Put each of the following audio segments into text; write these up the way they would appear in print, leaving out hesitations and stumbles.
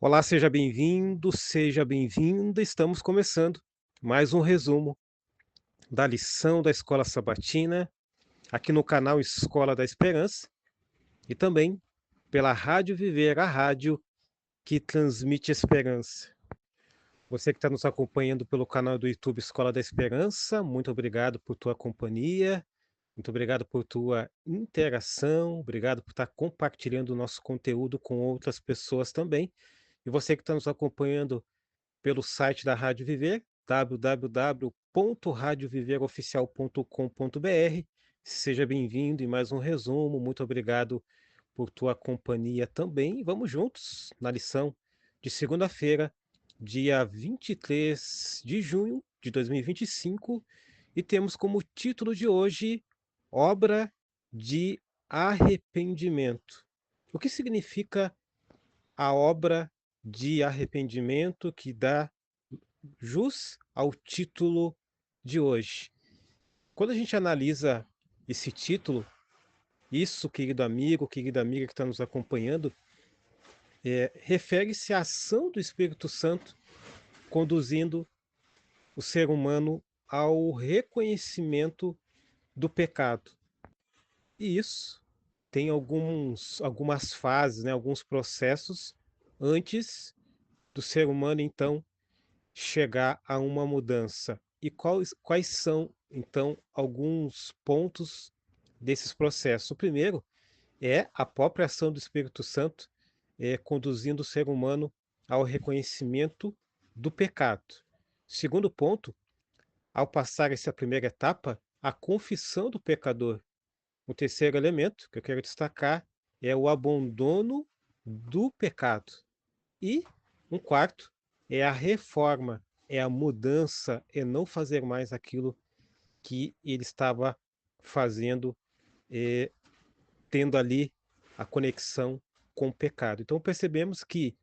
Olá, seja bem-vindo, seja bem-vinda. Estamos começando mais um resumo da lição da Escola Sabatina, aqui no canal Escola da Esperança e também pela Rádio Viver, a rádio que transmite esperança. Você que está nos acompanhando pelo canal do YouTube Escola da Esperança, muito obrigado por tua companhia, muito obrigado por tua interação, obrigado por estar compartilhando o nosso conteúdo com outras pessoas também. E você que está nos acompanhando pelo site da Rádio Viver, www.radioviveroficial.com.br. Seja bem-vindo em mais um resumo. Muito obrigado por tua companhia também. Vamos juntos na lição de segunda-feira, dia 23 de junho de 2025, e temos como título de hoje Obra de Arrependimento. O que significa a obra de arrependimento que dá jus ao título de hoje? Quando a gente analisa esse título, isso, querido amigo, querida amiga que está nos acompanhando, refere-se à ação do Espírito Santo conduzindo o ser humano ao reconhecimento do pecado. E isso tem algumas fases, né, alguns processos antes do ser humano, então, chegar a uma mudança. E quais são, então, alguns pontos desses processos? O primeiro é a própria ação do Espírito Santo, conduzindo o ser humano ao reconhecimento do pecado. Segundo ponto, ao passar essa primeira etapa, a confissão do pecador. O terceiro elemento que eu quero destacar é o abandono do pecado. E um quarto é a reforma, é a mudança, é não fazer mais aquilo que ele estava fazendo, eh, tendo ali a conexão com o pecado. Então percebemos que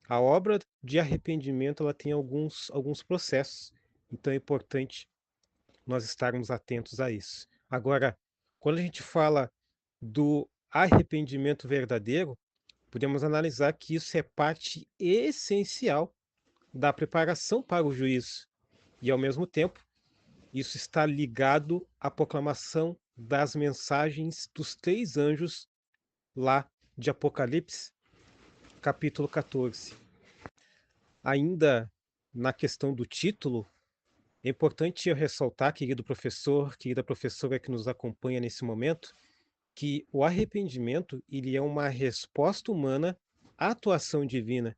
a obra de arrependimento ela tem alguns processos, então é importante nós estarmos atentos a isso. Agora, quando a gente fala do arrependimento verdadeiro, podemos analisar que isso é parte essencial da preparação para o juízo. E, ao mesmo tempo, isso está ligado à proclamação das mensagens dos três anjos lá de Apocalipse, capítulo 14. Ainda na questão do título, é importante eu ressaltar, querido professor, querida professora que nos acompanha nesse momento, que o arrependimento ele é uma resposta humana à atuação divina.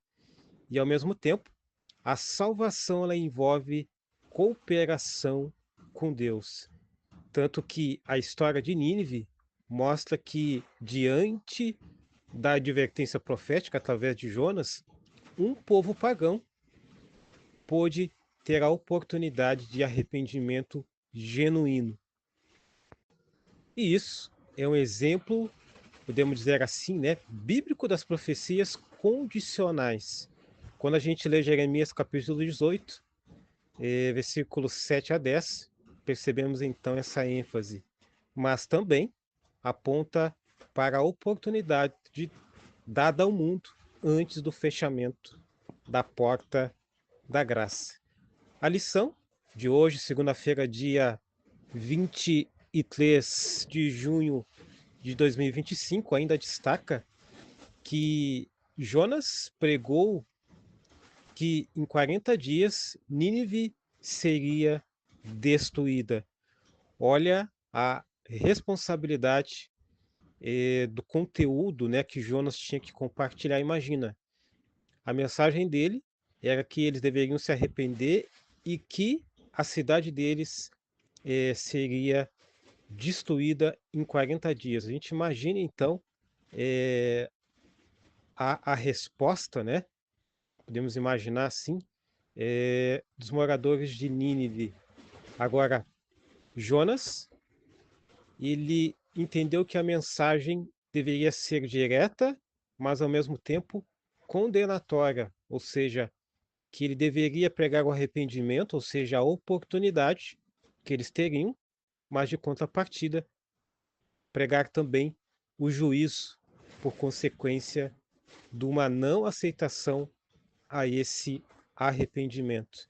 E, ao mesmo tempo, a salvação ela envolve cooperação com Deus. Tanto que a história de Nínive mostra que, diante da advertência profética através de Jonas, um povo pagão pôde ter a oportunidade de arrependimento genuíno. E isso é um exemplo, podemos dizer assim, né, bíblico das profecias condicionais. Quando a gente lê Jeremias capítulo 18, versículos 7 a 10, percebemos então essa ênfase. Mas também aponta para a oportunidade dada ao mundo antes do fechamento da porta da graça. A lição de hoje, segunda-feira, dia 23 de junho de 2025, ainda destaca que Jonas pregou que em 40 dias Nínive seria destruída. Olha a responsabilidade do conteúdo, né, que Jonas tinha que compartilhar. Imagina, a mensagem dele era que eles deveriam se arrepender e que a cidade deles seria destruída em 40 dias. A gente imagina então eh, a resposta, né? Podemos imaginar assim, dos moradores de Nínive. Agora, Jonas, ele entendeu que a mensagem deveria ser direta, mas ao mesmo tempo condenatória, ou seja, que ele deveria pregar o arrependimento, ou seja, a oportunidade que eles teriam, mas de contrapartida, pregar também o juízo por consequência de uma não aceitação a esse arrependimento.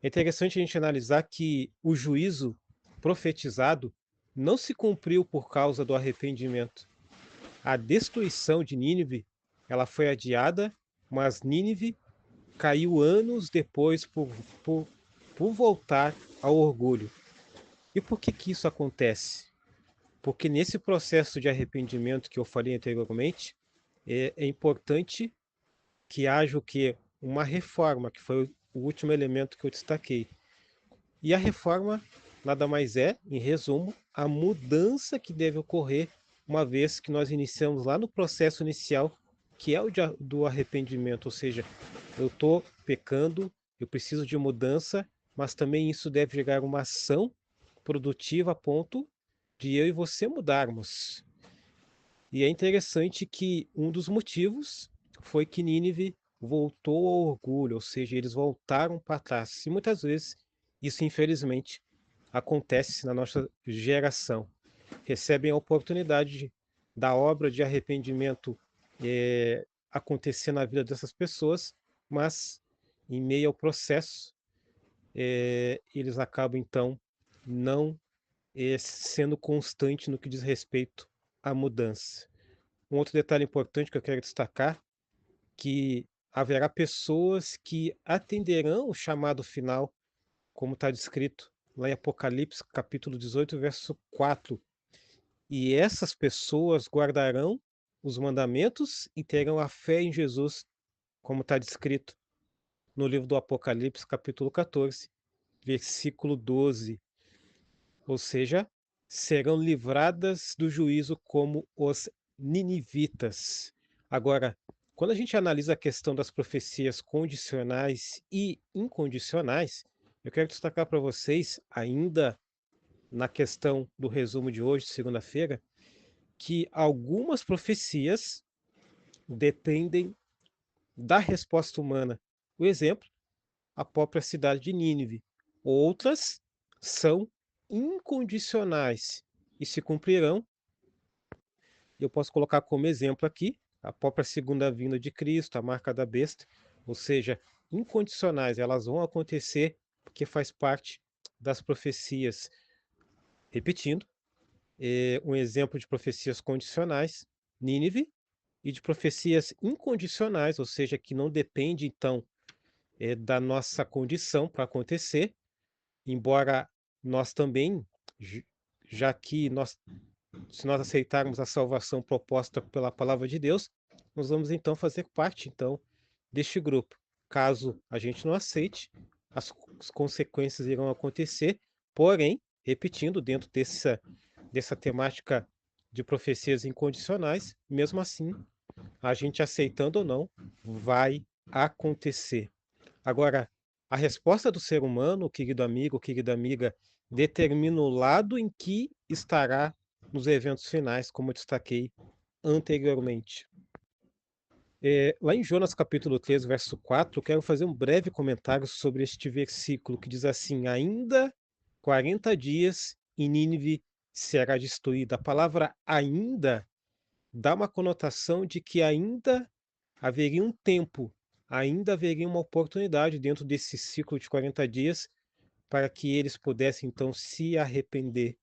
É interessante a gente analisar que o juízo profetizado não se cumpriu por causa do arrependimento. A destruição de Nínive, ela foi adiada, mas Nínive caiu anos depois por, por voltar ao orgulho. E por que que isso acontece? Porque nesse processo de arrependimento que eu falei anteriormente, é importante que haja o quê? Uma reforma, que foi o último elemento que eu destaquei. E a reforma nada mais é, em resumo, a mudança que deve ocorrer uma vez que nós iniciamos lá no processo inicial, que é o do arrependimento, ou seja, eu estou pecando, eu preciso de mudança, mas também isso deve gerar uma ação produtiva a ponto de eu e você mudarmos. E é interessante que um dos motivos foi que Nínive voltou ao orgulho, ou seja, eles voltaram para trás. E muitas vezes isso, infelizmente, acontece na nossa geração. Recebem a oportunidade da obra de arrependimento acontecer na vida dessas pessoas, mas em meio ao processo, eles acabam então não sendo constante no que diz respeito à mudança. Um outro detalhe importante que eu quero destacar, que haverá pessoas que atenderão o chamado final, como está descrito lá em Apocalipse, capítulo 18, verso 4. E essas pessoas guardarão os mandamentos e terão a fé em Jesus, como está descrito no livro do Apocalipse, capítulo 14, versículo 12. Ou seja, serão livradas do juízo como os ninivitas. Agora, quando a gente analisa a questão das profecias condicionais e incondicionais, eu quero destacar para vocês, ainda na questão do resumo de hoje, segunda-feira, que algumas profecias dependem da resposta humana. O exemplo, a própria cidade de Nínive. Outras são incondicionais e se cumprirão. Eu posso colocar como exemplo aqui a própria segunda vinda de Cristo, a marca da besta, ou seja, incondicionais, elas vão acontecer porque faz parte das profecias. Repetindo, um exemplo de profecias condicionais, Nínive, e de profecias incondicionais, ou seja, que não depende então da nossa condição para acontecer, embora nós também, já que se nós aceitarmos a salvação proposta pela palavra de Deus, nós vamos então fazer parte então deste grupo. Caso a gente não aceite, as consequências irão acontecer, porém, repetindo, dentro dessa temática de profecias incondicionais, mesmo assim, a gente aceitando ou não, vai acontecer. Agora, a resposta do ser humano, querido amigo, querida amiga, determina o lado em que estará nos eventos finais, como eu destaquei anteriormente. Lá em Jonas capítulo 3, verso 4, eu quero fazer um breve comentário sobre este versículo que diz assim: ainda 40 dias e Nínive será destruída. A palavra ainda dá uma conotação de que ainda haveria um tempo, ainda haveria uma oportunidade dentro desse ciclo de 40 dias para que eles pudessem então se arrepender.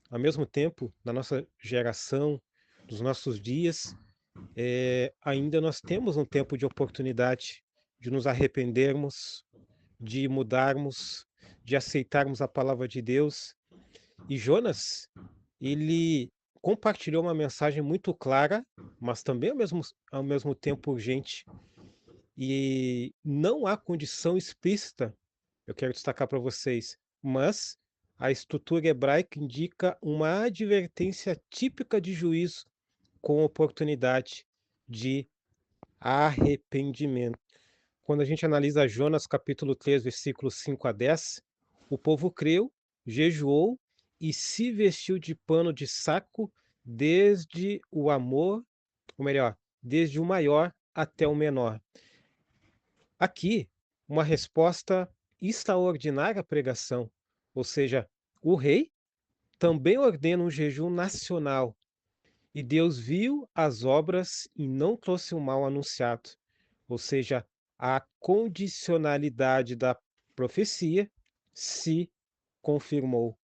Ao mesmo tempo, na nossa geração, dos nossos dias, ainda nós temos um tempo de oportunidade de nos arrependermos, de mudarmos, de aceitarmos a palavra de Deus. E Jonas, ele compartilhou uma mensagem muito clara, mas também ao mesmo tempo urgente. E não há condição explícita, eu quero destacar para vocês, mas a estrutura hebraica indica uma advertência típica de juízo com oportunidade de arrependimento. Quando a gente analisa Jonas capítulo 3, versículos 5 a 10, o povo creu, jejuou e se vestiu de pano de saco desde o amor, ou melhor, desde o maior até o menor. Aqui, uma resposta extraordinária à pregação, ou seja, o rei também ordena um jejum nacional, e Deus viu as obras e não trouxe o mal anunciado, ou seja, a condicionalidade da profecia se confirmou.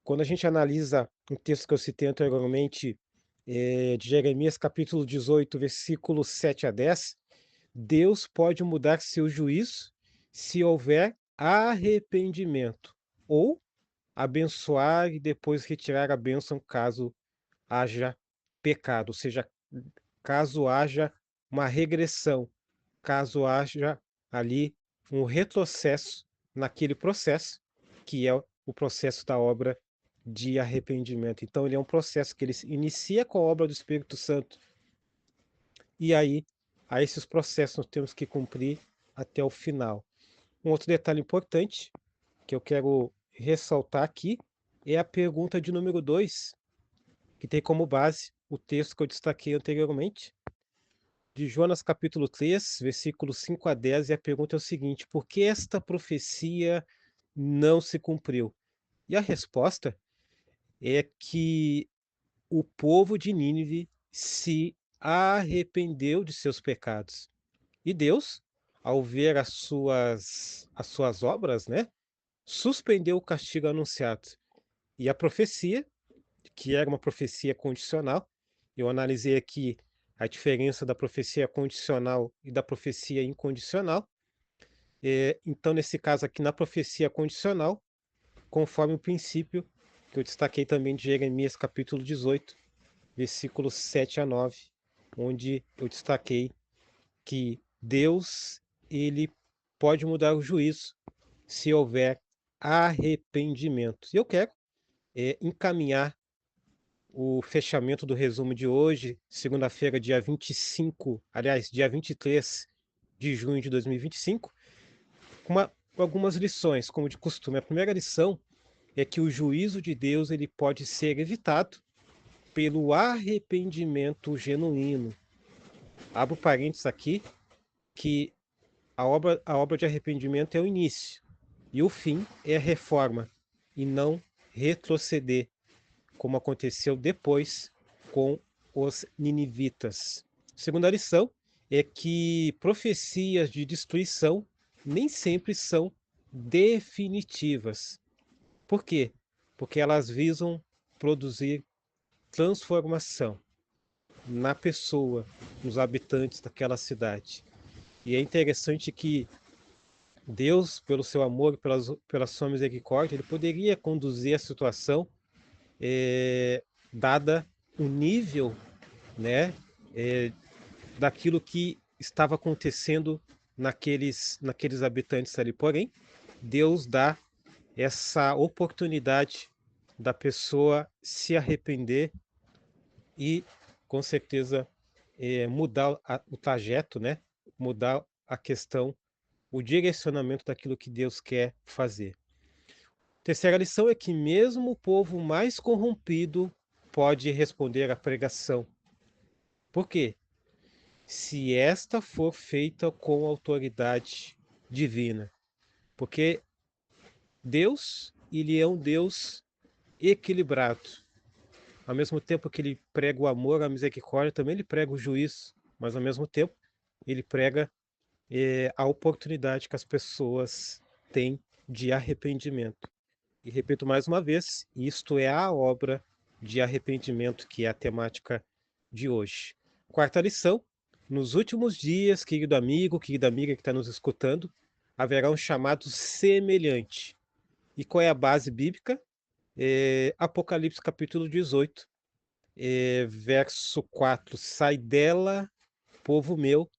Quando a gente analisa um texto que eu citei anteriormente, de Jeremias capítulo 18, versículos 7 a 10, Deus pode mudar seu juízo se houver arrependimento, ou abençoar e depois retirar a bênção caso haja pecado, ou seja, caso haja uma regressão, caso haja ali um retrocesso naquele processo, que é o processo da obra de arrependimento. Então, ele é um processo que ele inicia com a obra do Espírito Santo, e aí, a esses processos nós temos que cumprir até o final. Um outro detalhe importante que eu quero ressaltar aqui é a pergunta de número 2, que tem como base o texto que eu destaquei anteriormente, de Jonas capítulo 3, versículos 5 a 10, e a pergunta é o seguinte: por que esta profecia não se cumpriu? E a resposta é que o povo de Nínive se arrependeu de seus pecados. E Deus, ao ver as suas obras, né, suspendeu o castigo anunciado. E a profecia, que era uma profecia condicional, eu analisei aqui a diferença da profecia condicional e da profecia incondicional. Então, nesse caso aqui, na profecia condicional, conforme o princípio que eu destaquei também de Jeremias capítulo 18, versículos 7 a 9, onde eu destaquei que Deus, ele pode mudar o juízo se houver arrependimento. E eu quero encaminhar o fechamento do resumo de hoje, segunda-feira, dia 25, aliás, dia 23 de junho de 2025, com algumas lições, como de costume. A primeira lição é que o juízo de Deus ele pode ser evitado pelo arrependimento genuíno. Abro parênteses aqui, que a obra de arrependimento é o início, e o fim é a reforma, e não retroceder, como aconteceu depois com os ninivitas. Segunda lição é que profecias de destruição nem sempre são definitivas. Por quê? Porque elas visam produzir transformação na pessoa, nos habitantes daquela cidade. E é interessante que Deus, pelo seu amor, pela sua misericórdia, ele poderia conduzir a situação, dada o nível, né, daquilo que estava acontecendo naqueles habitantes ali. Porém, Deus dá essa oportunidade da pessoa se arrepender e, com certeza, mudar o trajeto, né? Mudar a questão, o direcionamento daquilo que Deus quer fazer. Terceira lição é que mesmo o povo mais corrompido pode responder à pregação. Por quê? Se esta for feita com autoridade divina. Porque Deus, ele é um Deus equilibrado. Ao mesmo tempo que ele prega o amor, a misericórdia, também ele prega o juízo, mas ao mesmo tempo ele prega a oportunidade que as pessoas têm de arrependimento. E repito mais uma vez, isto é a obra de arrependimento que é a temática de hoje. Quarta lição: nos últimos dias, querido amigo, querida amiga que está nos escutando, haverá um chamado semelhante. E qual é a base bíblica? Apocalipse capítulo 18, verso 4. Sai dela, povo meu,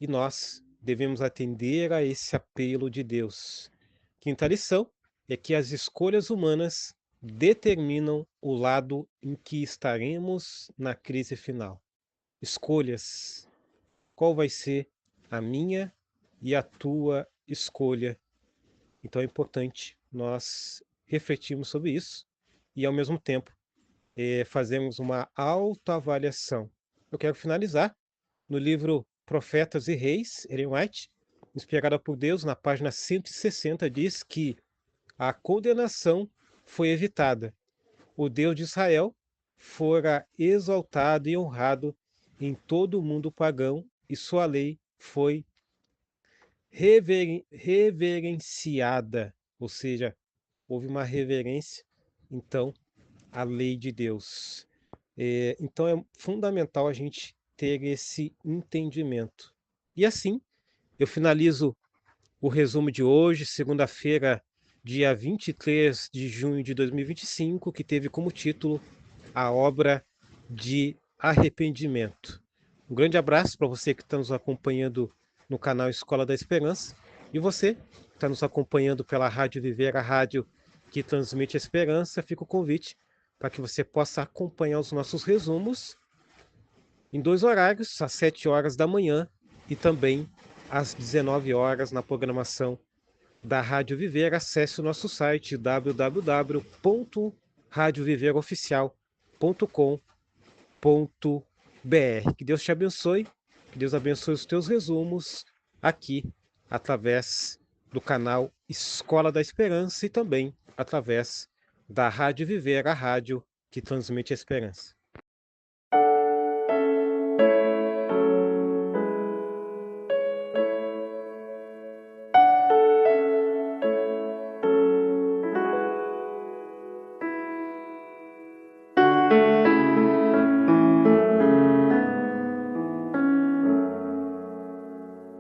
e nós devemos atender a esse apelo de Deus. Quinta lição é que as escolhas humanas determinam o lado em que estaremos na crise final. Escolhas. Qual vai ser a minha e a tua escolha? Então é importante nós refletirmos sobre isso e, ao mesmo tempo, fazermos uma autoavaliação. Eu quero finalizar no livro Profetas e Reis, Ellen White, inspirada por Deus, na página 160, diz que a condenação foi evitada. O Deus de Israel fora exaltado e honrado em todo o mundo pagão, e sua lei foi reverenciada, ou seja, houve uma reverência, então, à lei de Deus. Então é fundamental a gente ter esse entendimento. E assim, eu finalizo o resumo de hoje, segunda-feira, dia 23 de junho de 2025, que teve como título a obra de arrependimento. Um grande abraço para você que está nos acompanhando no canal Escola da Esperança e você que está nos acompanhando pela Rádio Viver, a rádio que transmite a esperança. Fica o convite para que você possa acompanhar os nossos resumos em dois horários, às 7 horas da manhã e também às 19 horas na programação da Rádio Viver. Acesse o nosso site www.radioviveroficial.com.br. Que Deus te abençoe, que Deus abençoe os teus resumos aqui através do canal Escola da Esperança e também através da Rádio Viver, a rádio que transmite a esperança.